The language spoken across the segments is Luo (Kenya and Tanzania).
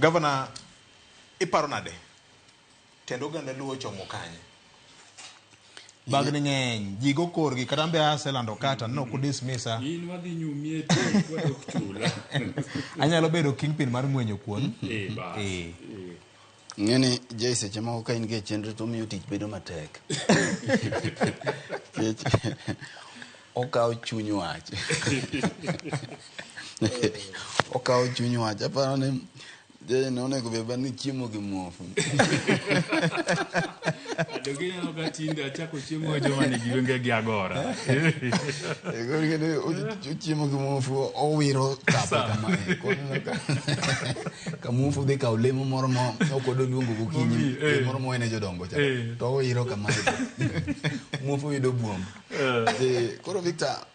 Governor iparonade tendo ganda luo chomo kanye bagni ng'eny jigo korgi kata mbe aselando kata no ku dismissa in wadhi nyumie to wadok chula anyalo bedo kingpin mar mwenyo kuon ng'eni Jay chama ka in ge chenro to miyo tich bedo matek okaw chuny wach okaw chuny wach aparo ni Jay no nego be bani chiemo gi muofu adogi no ga tinde achako chiemo joma ni giwenge gi agora chiemo gi muofu owiro tapo kama ka muofu de ka olemo moro mo okodo luongo gokinyi moro mo ene jodongo cha to owiro kama muofu yudo buom koro Victor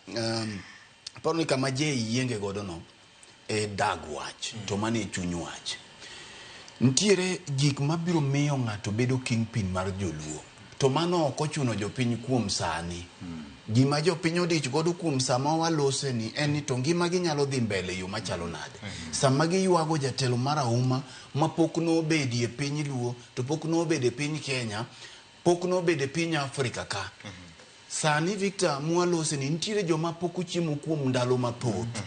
paro ni kama Jay yienge godo no e dag wach to mane chuny wach ntiere gik mabiro miyo ng'ato bedo kingpin mar joluo to mano ok ochuno jopiny kuom sani gima jopiny odich godo kuom sama walose ni en ni to ngima gi nyalo dhi mbele yo machalo nade sama giywago jatelo mar auma ma pok nobedi e piny luo to pok nobedi e piny Kenya pok nobedi e piny Afrika ka sani Victor mwalose ni ntiere joma pok ochiemo kuom ndalo mathoth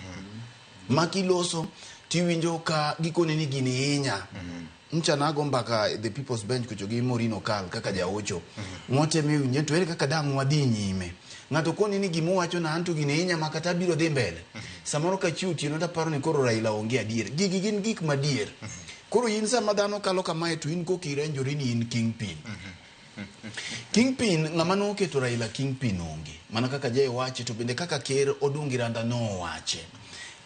makiloso tiwinjo ka gikone ni gini hinya mchanago mbaka the people's bench kucho gi Morino Kal kaka jaocho motemi winje to ere kaka dang wadhi nyime ng'ato koni ni gimo wacho na anto gini hinya makata biro dhi mbele samoro ka chiuti no taparo ni koro Raila onge adier gigi gin gik madier koro yin sama dhano kalo kamae to in kokirenjori ni in kingpin kingpin ng'ama no keto Raila kingpin onge mana kaka Jay wache to bende kaka ker Odungi Randa no wache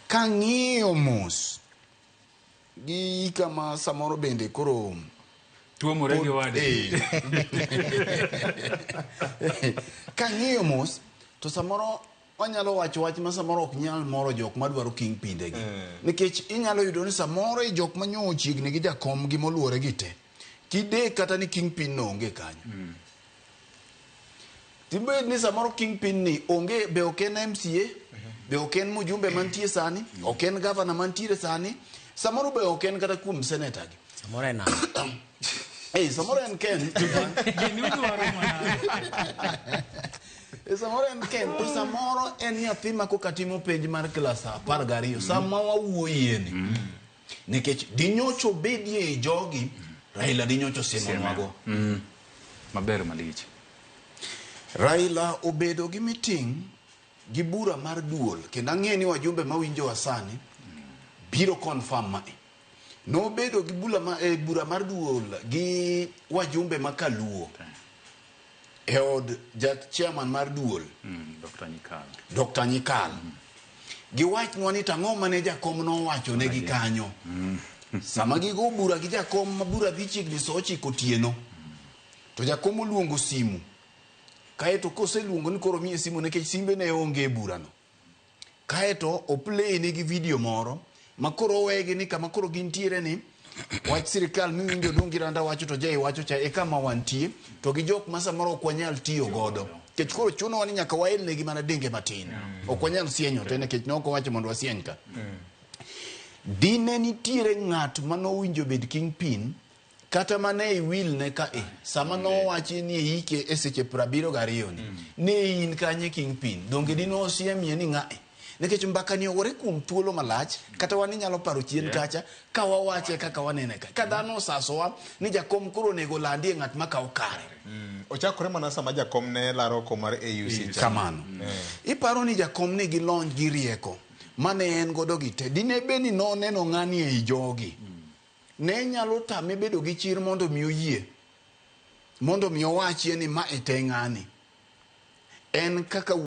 kang'iyo mos gi kama samoro bende koro tuo morege wade kang'iyo mos to samoro wanyalo wacho wach ma samoro ok nyal moro jok madwaro kingpin gi nikech inyalo yudo ni samoro jok manyo chiegni gi jakom gi moluore gi te kide kata ni kingpin no onge kanyo timbe ni samoro kingpin ni onge be oken MCA be oken mujumbe mantie sani oken governor mantie sani samoro be oken kata kum senator gi samoro ena samoro en ken samoro en ken to samoro en nyathi ma kokatimo penj mar klas 12 sama wawuoye ni nikech dinyocho bedie jogi Raila dinyocho simonwago maber malich Raila obedo gi meeting gi bura mar duol kendo ang'e ni wajumbe mawinjo wasani biro confirm mai no bedo gi bura mar duol gi wajumbe makaluo od chairman mar duol Dr. Nyikal gi wach nwani tang'o mane jakom no wacho ne gi kanyo sama gi go bura gi jakom ma bura dhi chigni so chiko tieno to jakom oluongo simu kaeto koseluongo ni koro miye simu nekech simbe ne onge burano kaeto oplay ni gi video moro makoro wegi ni kama koro gintiere ni wach sirikal miwinjo Odungi Randa wacho to Jay wacho cha e kama wantie to gi jok ma samoro ok wanyal tiyo godo kech koro chuno wani nyaka waelne gi mana denge matin ok wanyal sienyo to nekech ne ok wacho mondo wasieny ka dine nitiere ng'at manowinjo bed kingpin kata mane i will ne ka sama no wachi ni hike e seche 72 ni ne in kanye kingpin donge dino osiemie ni ng'ae nekech mbaka ni ore kum thuolo malach kata wani nyalo paro chien kacha ka wawache kaka wanene ka dhano sasowa ni jakom koro nego landie ng'at makawo kare ochakore mana sama jakom ne laro ko mar AUC kamano iparo ni jakom ni gi lony gi rieko mane en godo gi te dine beni no neno ng'ani e jogi ne nyalo tame bedo gi chir mondo mi oyie mondo mi owachie ni ma ete ng'ani en kaka